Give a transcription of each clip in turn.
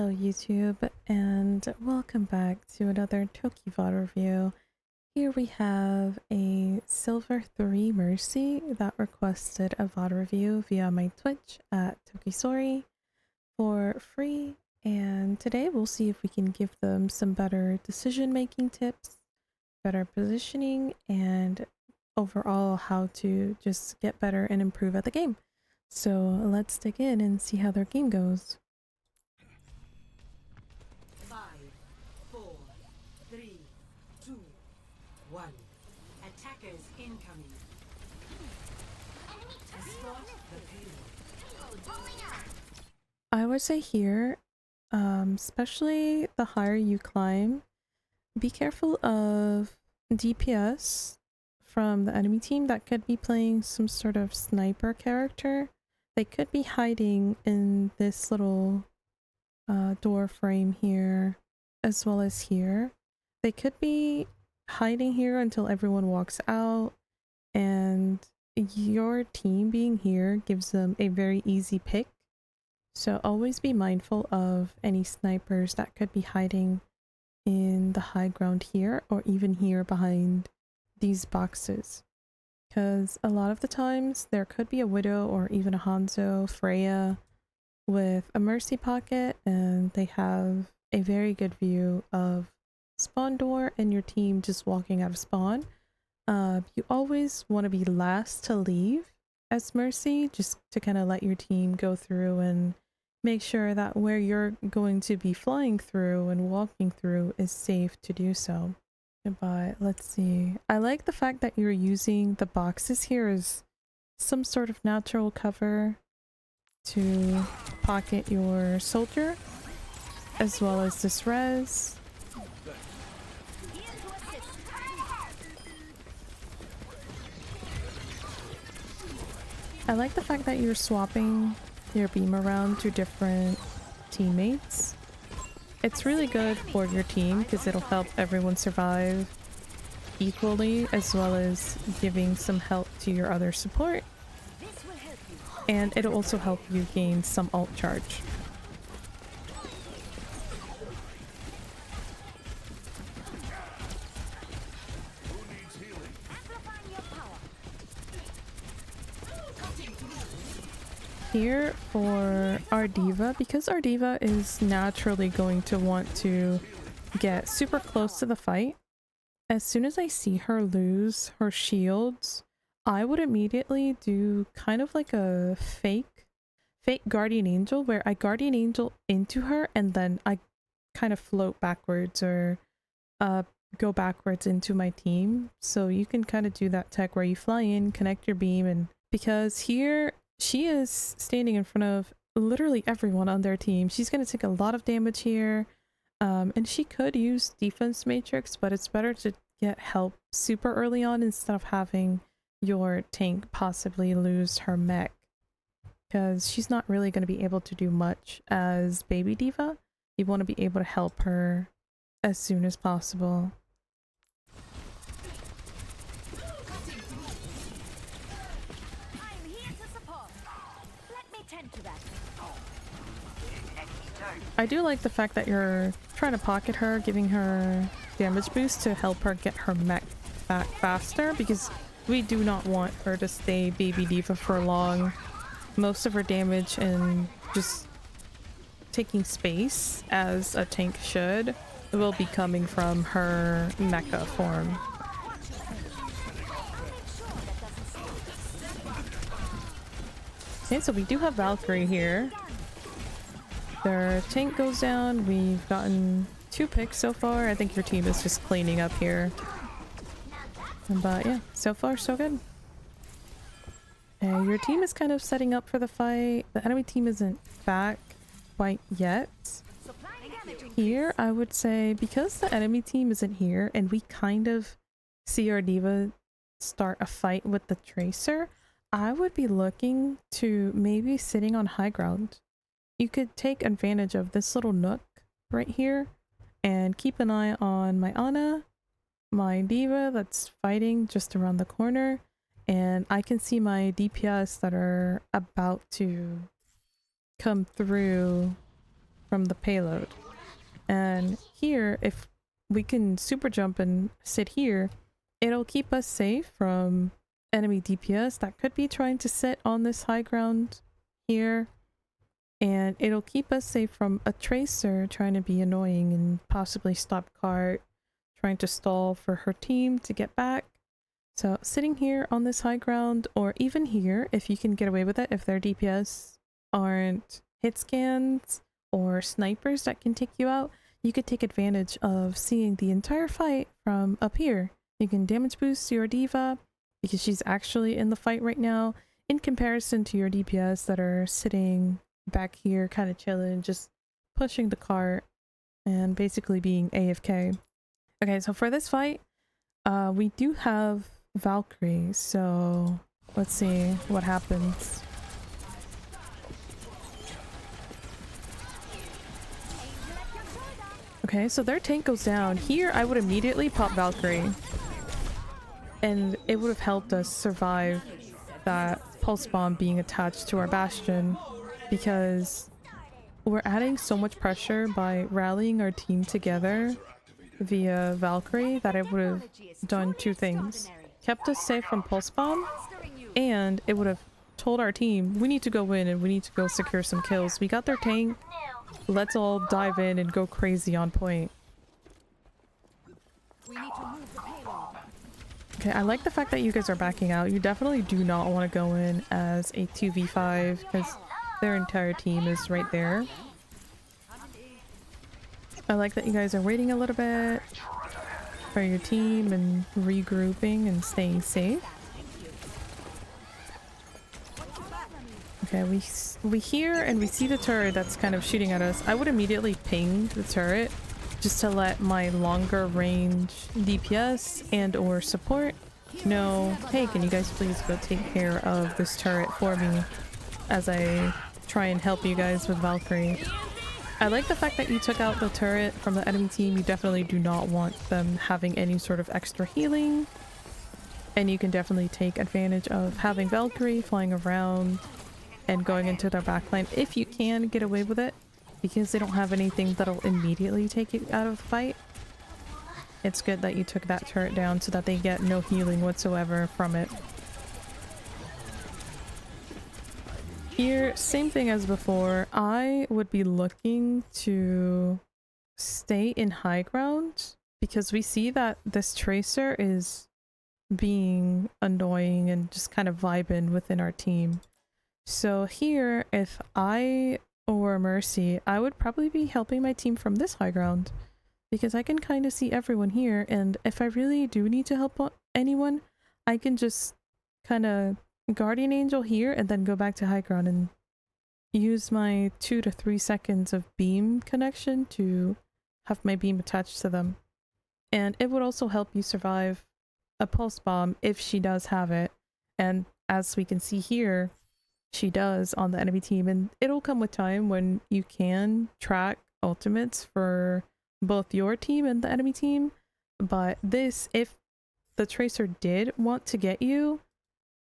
Hello YouTube, and welcome back to another Toki VOD review. Here we have a Silver 3 Mercy that requested a VOD review via my Twitch at Tokisori for free, and today we'll see if we can give them some better decision making tips, better positioning, and overall how to just get better and improve at the game. So let's dig in and see how their game goes. 5, 4, 3, 2, 1. Attackers incoming. Escort the payload. I would say here, especially the higher you climb, be careful of DPS from the enemy team that could be playing some sort of sniper character. They could be hiding in this little door frame here, as well as here. They could be hiding here until everyone walks out, and your team being here gives them a very easy pick. So always be mindful of any snipers that could be hiding in the high ground here, or even here behind these boxes. Because a lot of the times there could be a Widow or even a Hanzo, Freya, with a Mercy pocket, and they have a very good view of spawn door and your team just walking out of spawn. You always want to be last to leave as Mercy, just to kind of let your team go through and make sure that where you're going to be flying through and walking through is safe to do so. But let's see. I like the fact that you're using the boxes here as some sort of natural cover to pocket your soldier, as well as this res. I like the fact that you're swapping your beam around to different teammates. It's really good for your team because it'll help everyone survive equally, as well as giving some help to your other support. And it'll also help you gain some ult charge. Here for our diva, because our diva is naturally going to want to get super close to the fight, as soon as I see her lose her shields, I would immediately do kind of like a fake guardian angel, where I guardian angel into her and then I kind of float backwards or go backwards into my team. So you can kind of do that tech where you fly in, connect your beam, and because here she is standing in front of literally everyone on their team, she's going to take a lot of damage here. And she could use defense matrix, but it's better to get help super early on instead of having your tank possibly lose her mech, because she's not really going to be able to do much as baby diva. You want to be able to help her as soon as possible. I do like the fact that you're trying to pocket her, giving her damage boost to help her get her mech back faster, because we do not want her to stay baby diva for long. Most of her damage and just taking space, as a tank should, will be coming from her mecha form. Okay, so we do have Valkyrie here. Their tank goes down. We've gotten 2 picks so far. I think your team is just cleaning up here. But yeah, so far so good. Your team is kind of setting up for the fight. The enemy team isn't back quite yet. Here, I would say, because the enemy team isn't here and we kind of see our diva start a fight with the tracer, I would be looking to maybe sitting on high ground. You could take advantage of this little nook right here and keep an eye on my Ana, my diva that's fighting just around the corner, and I can see my DPS that are about to come through from the payload. And here, if we can super jump and sit here, it'll keep us safe from enemy DPS that could be trying to sit on this high ground here. And it'll keep us safe from a tracer trying to be annoying and possibly stop cart, trying to stall for her team to get back. So sitting here on this high ground, or even here, if you can get away with it, if their DPS aren't hit scans or snipers that can take you out, you could take advantage of seeing the entire fight from up here. You can damage boost your diva because she's actually in the fight right now, in comparison to your DPS that are sitting back here kind of chilling, just pushing the cart and basically being AFK. Okay, so for this fight, we do have Valkyrie, so let's see what happens. Okay, so their tank goes down. Here, I would immediately pop Valkyrie, and it would have helped us survive that pulse bomb being attached to our bastion, because we're adding so much pressure by rallying our team together via Valkyrie that it would have done two things. Kept us safe from pulse bomb, and it would have told our team, we need to go in and we need to go secure some kills. We got their tank. Let's all dive in and go crazy on point. Okay, I like the fact that you guys are backing out. You definitely do not want to go in as a 2v5 because their entire team is right there. I like that you guys are waiting a little bit for your team and regrouping and staying safe. Okay, we hear and we see the turret that's kind of shooting at us. I would immediately ping the turret just to let my longer range DPS and or support know, hey, can you guys please go take care of this turret for me as I try and help you guys with Valkyrie. I like the fact that you took out the turret from the enemy team. You definitely do not want them having any sort of extra healing, and you can definitely take advantage of having Valkyrie flying around and going into their backline if you can get away with it, because they don't have anything that'll immediately take you out of the fight. It's good that you took that turret down so that they get no healing whatsoever from it. Here, same thing as before. I would be looking to stay in high ground because we see that this tracer is being annoying and just kind of vibing within our team. So here, if I or Mercy, I would probably be helping my team from this high ground because I can kind of see everyone here, and if I really do need to help anyone, I can just kind of Guardian Angel here and then go back to high ground and use my 2 to 3 seconds of beam connection to have my beam attached to them. And it would also help you survive a pulse bomb if she does have it. And as we can see here, she does on the enemy team, and it'll come with time when you can track ultimates for both your team and the enemy team. But this, if the tracer did want to get you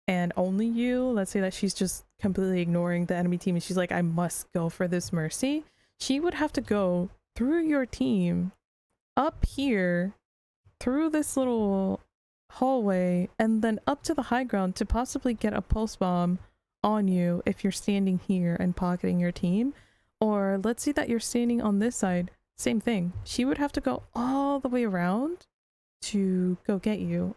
and only you, let's say that she's just completely ignoring the enemy team and she's like, I must go for this Mercy, she would have to go through your team up here through this little hallway and then up to the high ground to possibly get a pulse bomb on you if you're standing here and pocketing your team. Or let's say that you're standing on this side, same thing. She would have to go all the way around to go get you,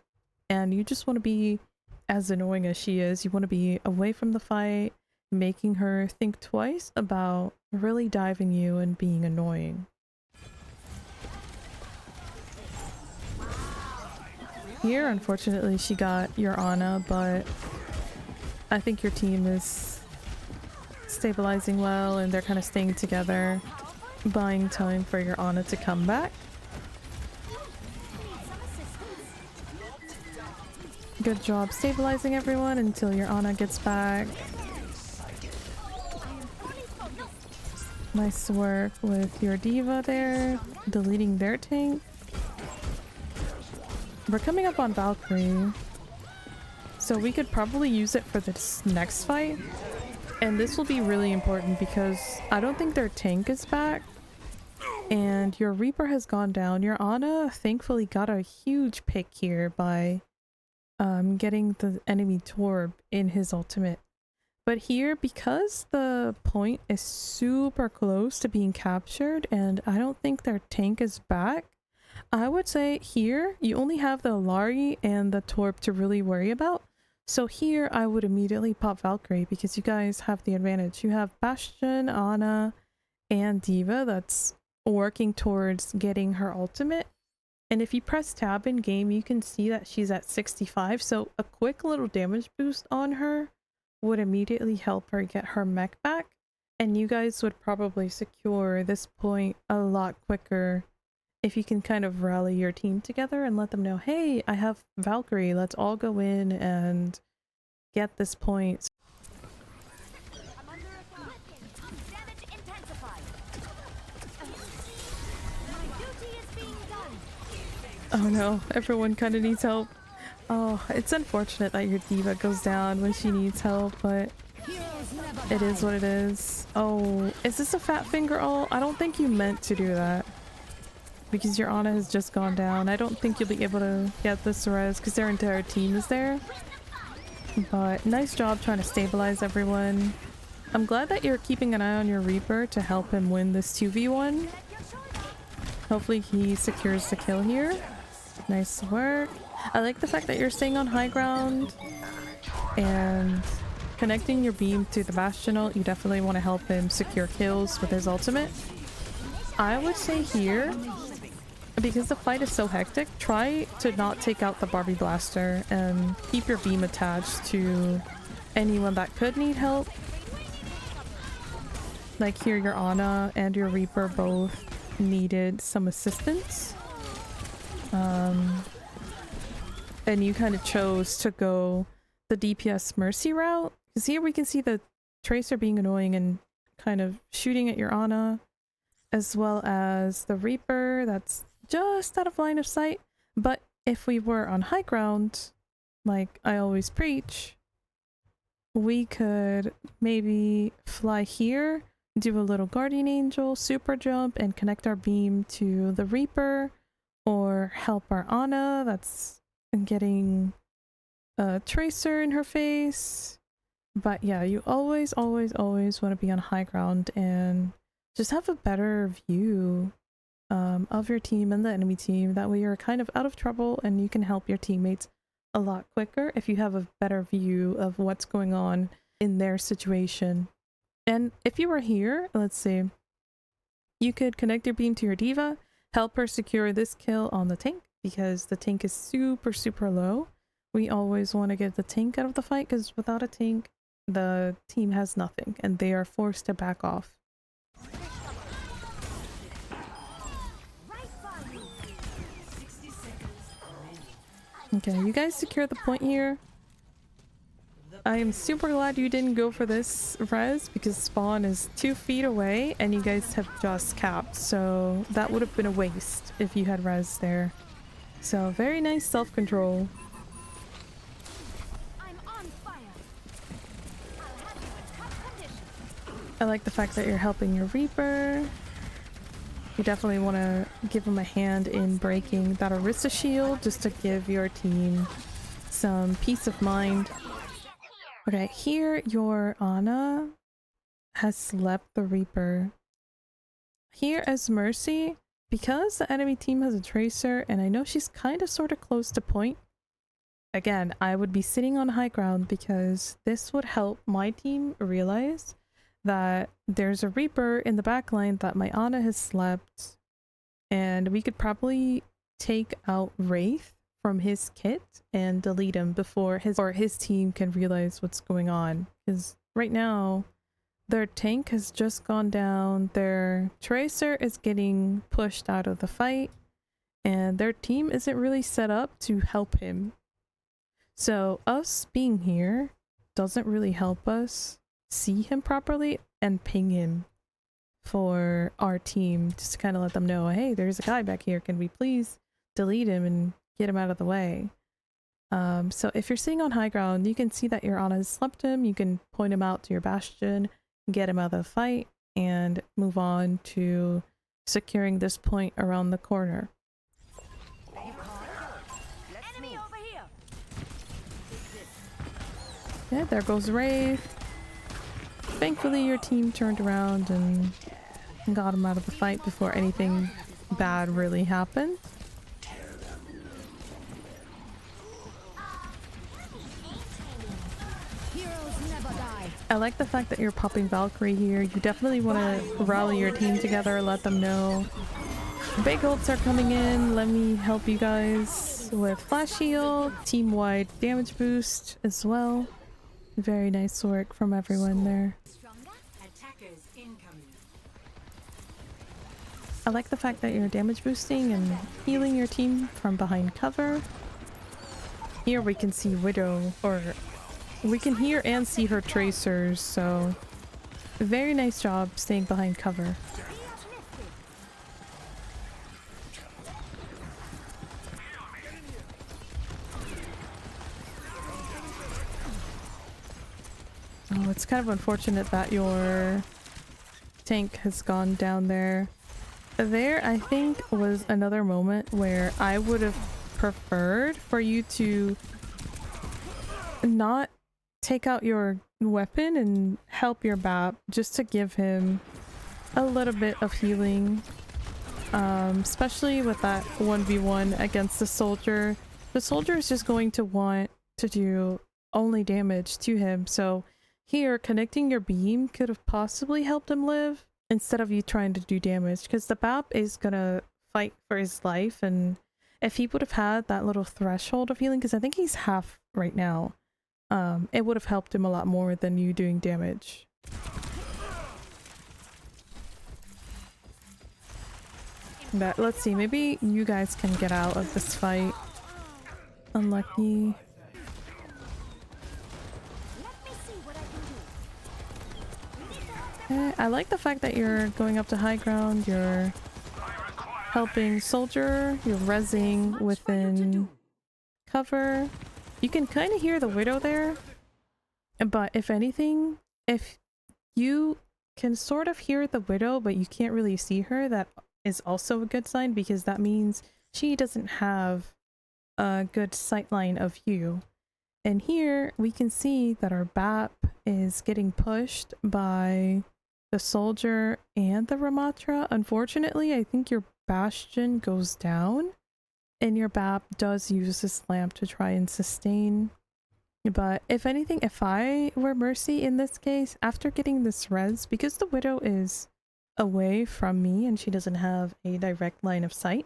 and you just want to be as annoying as she is. You want to be away from the fight, making her think twice about really diving you and being annoying. Here, unfortunately, she got your Ana, but I think your team is stabilizing well and they're kind of staying together, buying time for your Ana to come back. Good job stabilizing everyone until your Ana gets back. Nice work with your diva there, deleting their tank. We're coming up on Valkyrie, so we could probably use it for this next fight. And this will be really important because I don't think their tank is back. And your Reaper has gone down. Your Ana thankfully got a huge pick here by getting the enemy Torb in his ultimate. But here, because the point is super close to being captured and I don't think their tank is back, I would say here you only have the Alari and the Torb to really worry about. So here I would immediately pop Valkyrie because you guys have the advantage. You have Bastion, Ana, and Diva that's working towards getting her ultimate. And if you press tab in game, you can see that she's at 65. So a quick little damage boost on her would immediately help her get her mech back. And you guys would probably secure this point a lot quicker if you can kind of rally your team together and let them know, hey, I have Valkyrie, let's all go in and get this point. I'm under attack. Damage intensified. My duty is being done. Oh no, everyone kind of needs help. Oh, it's unfortunate that your Diva goes down when she needs help, but it is what it is. Oh, is this a fat finger ult? I don't think you meant to do that. Because your Ana has just gone down. I don't think you'll be able to get this res because their entire team is there. But nice job trying to stabilize everyone. I'm glad that you're keeping an eye on your Reaper to help him win this 2v1. Hopefully he secures the kill here. Nice work. I like the fact that you're staying on high ground and connecting your beam to the Bastion ult. You definitely want to help him secure kills with his ultimate. I would say here, because the fight is so hectic, try to not take out the Barbie Blaster and keep your beam attached to anyone that could need help. Like here, your Ana and your Reaper both needed some assistance. And you kind of chose to go the DPS Mercy route. Because here we can see the Tracer being annoying and kind of shooting at your Ana, as well as the Reaper that's just out of line of sight. But if we were on high ground, like I always preach, we could maybe fly here, do a little Guardian Angel, super jump, and connect our beam to the Reaper, or help our Ana that's getting a Tracer in her face. But yeah, you always want to be on high ground and just have a better view of your team and the enemy team. That way you're kind of out of trouble and you can help your teammates a lot quicker if you have a better view of what's going on in their situation. And if you were here, let's see, you could connect your beam to your Diva, help her secure this kill on the tank because the tank is super low. We always want to get the tank out of the fight because without a tank, the team has nothing and they are forced to back off. Okay, you guys secure the point here. I am super glad you didn't go for this res because spawn is 2 feet away and you guys have just capped, so that would have been a waste if you had res there. So very nice self-control. I like the fact that you're helping your Reaper. You definitely want to give him a hand in breaking that Orisa shield just to give your team some peace of mind. Okay, here your Ana has slept the Reaper. Here as Mercy, because the enemy team has a Tracer and I know she's kind of sort of close to point, again, I would be sitting on high ground because this would help my team realize that there's a Reaper in the back line that my Ana has slept, and we could probably take out Wraith from his kit and delete him before his team can realize what's going on. Because right now, their tank has just gone down, their Tracer is getting pushed out of the fight, and their team isn't really set up to help him. So us being here doesn't really help us see him properly and ping him for our team, just to kind of let them know, hey, there's a guy back here, can we please delete him and get him out of the way. So if you're sitting on high ground, you can see that your Ana has slept him. You can point him out to your bastion, get him out of the fight, and move on to securing this point around the corner. Enemy over here. Yeah, there goes Wraith. Thankfully, your team turned around and got him out of the fight before anything bad really happened. Heroes never die. I like the fact that you're popping Valkyrie here. You definitely want to rally your team together, let them know. Big ults are coming in. Let me help you guys with flash heal, team-wide damage boost as well. Very nice work from everyone there. Attackers incoming. I like the fact that you're damage boosting and healing your team from behind cover. Here we can see Widow, or we can hear and see her tracers, so very nice job staying behind cover. Oh, it's kind of unfortunate that your tank has gone down there. There, I think, was another moment where I would have preferred for you to not take out your weapon and help your BAP just to give him a little bit of healing. Especially with that 1v1 against the soldier. The soldier is just going to want to do only damage to him, so here, connecting your beam could have possibly helped him live instead of you trying to do damage, because the BAP is gonna fight for his life, and if he would have had that little threshold of healing, because I think he's half right now, it would have helped him a lot more than you doing damage. But let's see, maybe you guys can get out of this fight. Unlucky. I like the fact that you're going up to high ground, you're helping soldier, you're rezzing within cover. You can kind of hear the Widow there, but if anything, if you can sort of hear the Widow but you can't really see her, that is also a good sign, because that means she doesn't have a good sightline of you. And here we can see that our BAP is getting pushed by the soldier and the Ramatra. Unfortunately, I think your bastion goes down and your BAP does use this lamp to try and sustain. But if anything, if I were Mercy in this case, after getting this res, because the Widow is away from me and she doesn't have a direct line of sight,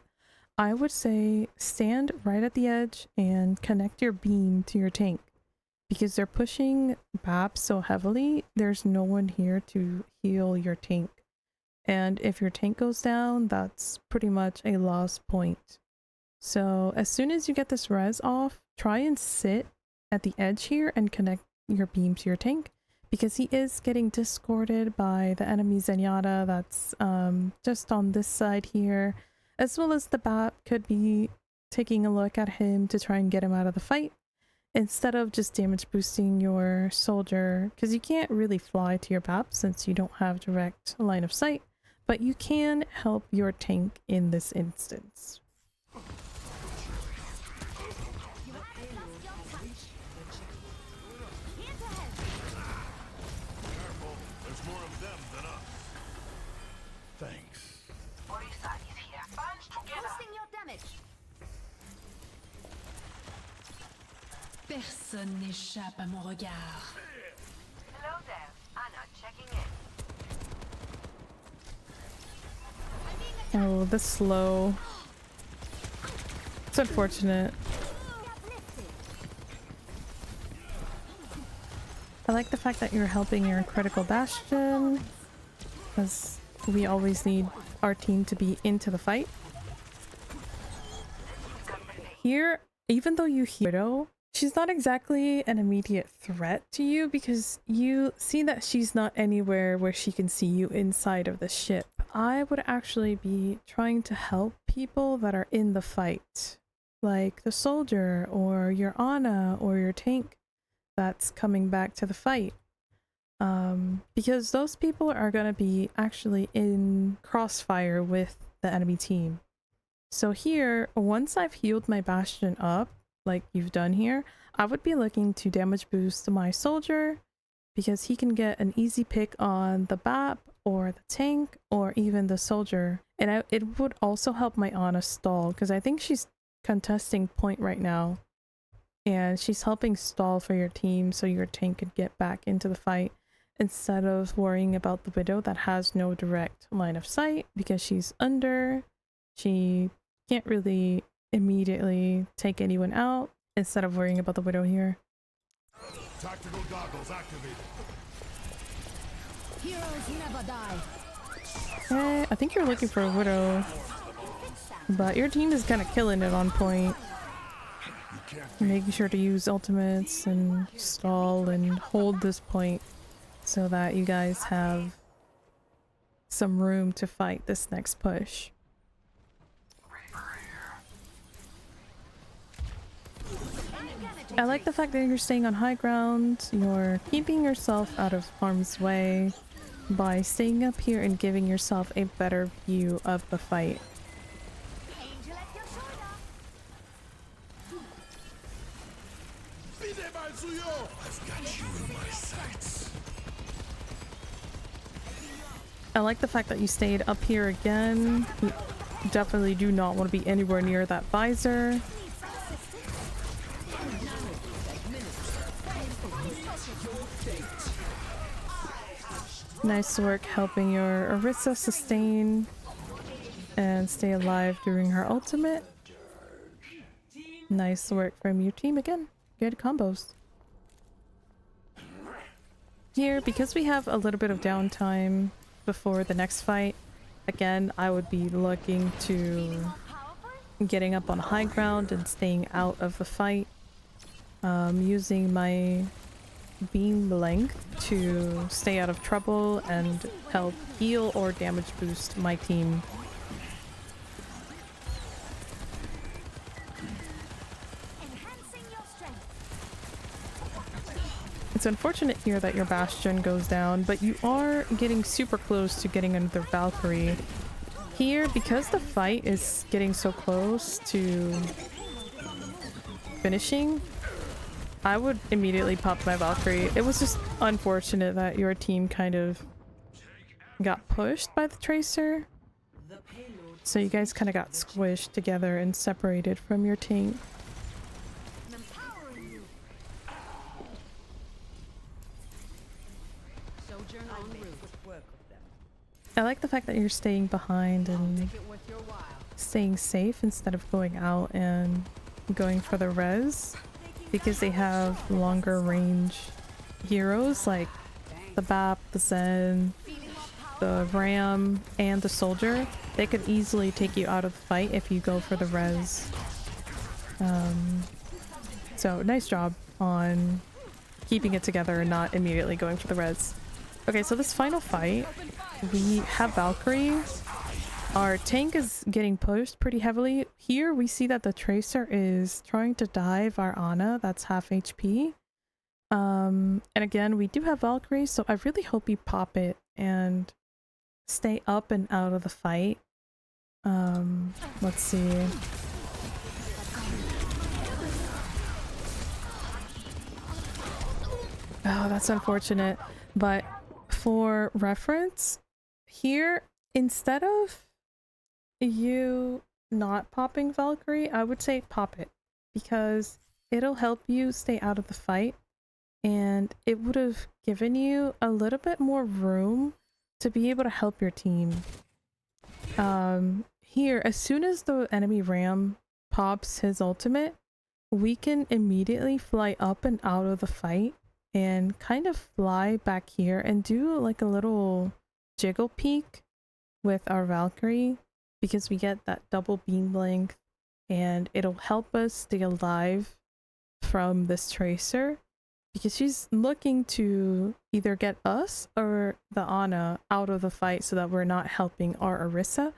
I would say stand right at the edge and connect your beam to your tank. Because they're pushing BAP so heavily, there's no one here to heal your tank. And if your tank goes down, that's pretty much a lost point. So as soon as you get this res off, try and sit at the edge here and connect your beam to your tank, because he is getting discorded by the enemy Zenyatta that's just on this side here, as well as the BAP could be taking a look at him to try and get him out of the fight, instead of just damage boosting your soldier, because you can't really fly to your BAP since you don't have direct line of sight, but you can help your tank in this instance. Thanks. Boosting your damage. Personne n'échappe à mon regard. Hello there. Anna checking in. Oh, the slow. It's unfortunate. I like the fact that you're helping your critical bastion, because we always need our team to be into the fight. Here, even though you hear Widow, she's not exactly an immediate threat to you, because you see that she's not anywhere where she can see you inside of the ship. I would actually be trying to help people that are in the fight. like the soldier or your Ana or your tank that's coming back to the fight. Because those people are going to be actually in crossfire with the enemy team. So here, once I've healed my Bastion up, like you've done here, I would be looking to damage boost my soldier because he can get an easy pick on the BAP or the tank or even the soldier. And it would also help my Ana stall because I think she's contesting point right now. And she's helping stall for your team so your tank could get back into the fight instead of worrying about the Widow that has no direct line of sight because she's under. She can't really immediately take anyone out instead of worrying about the Widow here. Tactical goggles activated. Heroes never die. I think you're looking for a Widow, but your team is kind of killing it on point. Making sure to use ultimates and stall and hold this point so that you guys have some room to fight this next push. I like the fact that you're staying on high ground, you're keeping yourself out of harm's way by staying up here and giving yourself a better view of the fight. Angel at your shoulder. I've got you in my sights. I like the fact that you stayed up here again. You definitely do not want to be anywhere near that visor. Nice work helping your Orisa sustain and stay alive during her ultimate. Nice work from your team again. Good combos. Here, because we have a little bit of downtime before the next fight, again, I would be looking to getting up on high ground and staying out of the fight. Using my beam length to stay out of trouble and help heal or damage boost my team. Enhancing your strength. It's unfortunate here that your Bastion goes down, but you are getting super close to getting another Valkyrie. Here, because the fight is getting so close to finishing, I would immediately pop my Valkyrie. It was just unfortunate that your team kind of got pushed by the Tracer. So you guys kind of got squished together and separated from your tank. Empowering you. Sojourn en route. I like the fact that you're staying behind and Make it worth your while. staying safe instead of going out and going for the res, because they have longer range heroes like the BAP, the Zen, the Ram, and the Soldier. They could easily take you out of the fight if you go for the res. So nice job on keeping it together and not immediately going for the res. Okay, so this final fight, we have Valkyrie. Our tank is getting pushed pretty heavily. Here we see that the Tracer is trying to dive our Ana, that's half HP. And again, we do have Valkyrie, so I really hope you pop it and stay up and out of the fight. Let's see. Oh, that's unfortunate. But for reference, here, instead of you not popping Valkyrie, I would say pop it, because it'll help you stay out of the fight, and it would have given you a little bit more room to be able to help your team. Here, as soon as the enemy Ram pops his ultimate, we can immediately fly up and out of the fight and kind of fly back here and do like a little jiggle peek with our Valkyrie, because we get that double beam length and it'll help us stay alive from this Tracer, because she's looking to either get us or the Ana out of the fight so that we're not helping our Orisa.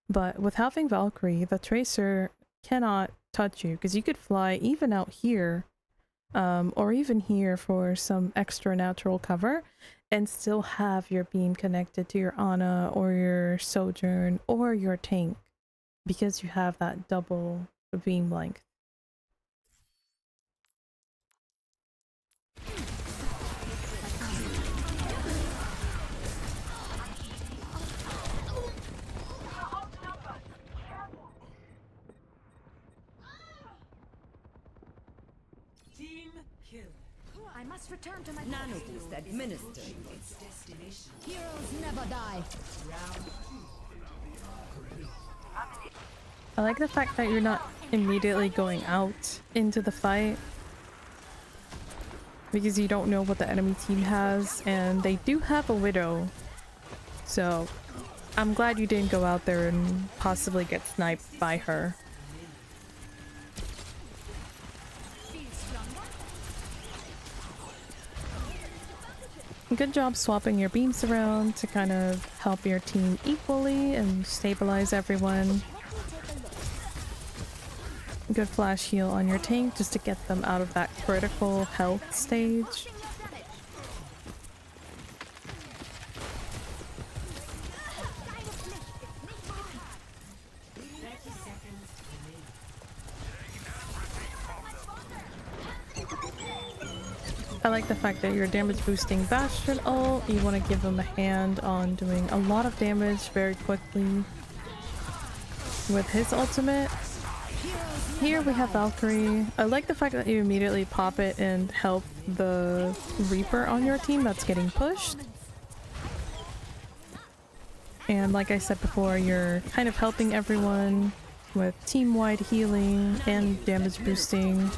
But with having Valkyrie, the Tracer cannot touch you, because you could fly even out here, or even here for some extra natural cover, and still have your beam connected to your Ana or your Sojourn or your tank, because you have that double beam length. Team kill. I must return to my Nanoboost administered. Its destination. Heroes never die. I like the fact that you're not immediately going out into the fight, because you don't know what the enemy team has, and they do have a Widow. So I'm glad you didn't go out there and possibly get sniped by her. Good job swapping your beams around to kind of help your team equally and stabilize everyone. Good flash heal on your tank just to get them out of that critical health stage. I like the fact that you're damage boosting Bastion ult. You want to give him a hand on doing a lot of damage very quickly with his ultimate. Here we have Valkyrie. I like the fact that you immediately pop it and help the Reaper on your team that's getting pushed. And like I said before, you're kind of helping everyone with team-wide healing and damage boosting.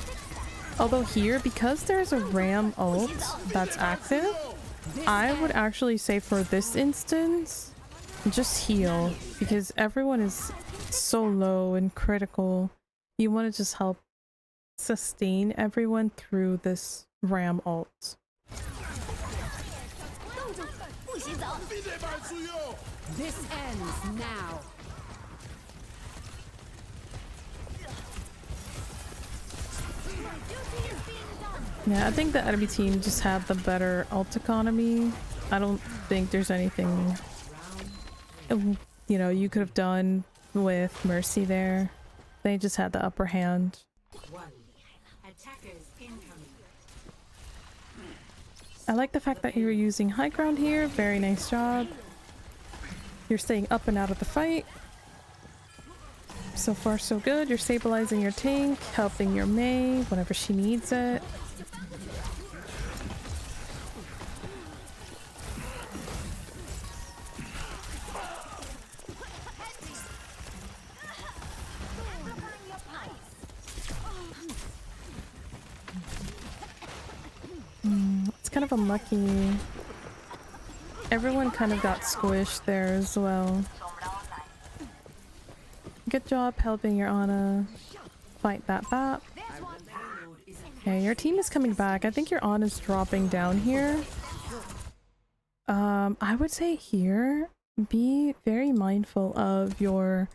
Although here, because there's a Ram ult that's active, I would actually say for this instance, just heal, because everyone is so low and critical. You want to just help sustain everyone through this Ram ult. This ends now. Yeah, I think the enemy team just had the better ult economy. I don't think there's anything, you know, you could have done with Mercy there. They just had the upper hand. Attackers incoming. I like the fact that you're using high ground here. Very nice job. You're staying up and out of the fight. So far so good. You're stabilizing your tank, helping your Mei whenever she needs it. It's kind of unlucky. Everyone kind of got squished there as well. Good job helping your Ana fight that BAP. Okay, your team is coming back. I think your Ana's dropping down here. I would say here, be very mindful of your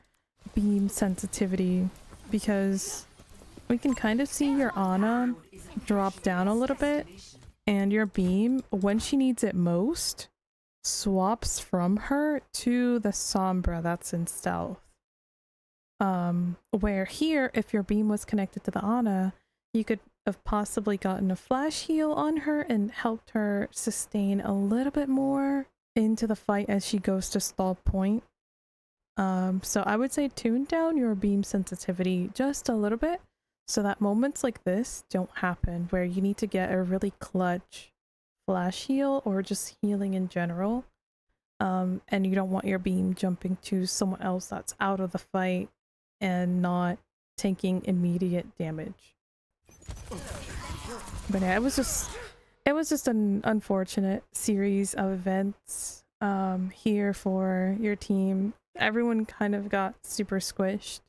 beam sensitivity, because we can kind of see your Ana drop down a little bit, and your beam, when she needs it most, swaps from her to the Sombra that's in stealth. Where here, if your beam was connected to the Ana, you could have possibly gotten a flash heal on her and helped her sustain a little bit more into the fight as she goes to stall point. So I would say tune down your beam sensitivity just a little bit, so that moments like this don't happen where you need to get a really clutch flash heal or just healing in general. And you don't want your beam jumping to someone else that's out of the fight and not taking immediate damage. But yeah, it was just an unfortunate series of events here for your team. Everyone kind of got super squished.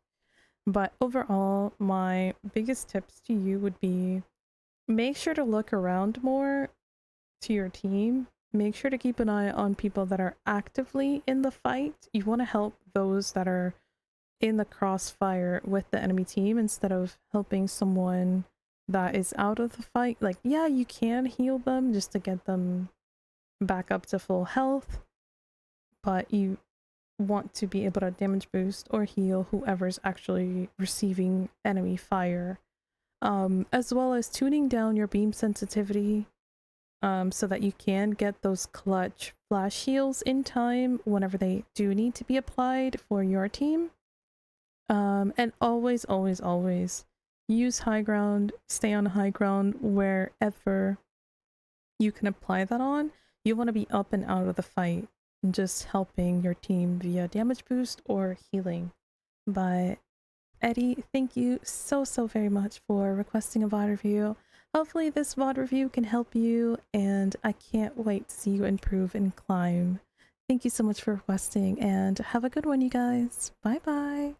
But overall, my biggest tips to you would be, make sure to look around more to your team. Make sure to keep an eye on people that are actively in the fight. You want to help those that are in the crossfire with the enemy team instead of helping someone that is out of the fight. Like, yeah, you can heal them just to get them back up to full health, but you want to be able to damage boost or heal whoever's actually receiving enemy fire, as well as tuning down your beam sensitivity, so that you can get those clutch flash heals in time whenever they do need to be applied for your team. And always, always, always use high ground, stay on high ground wherever you can apply that on. You want to be up and out of the fight, just helping your team via damage boost or healing. But Eddie, thank you so very much for requesting a VOD review. Hopefully this VOD review can help you, and I can't wait to see you improve and climb. Thank you so much for requesting, and have a good one, you guys. Bye bye.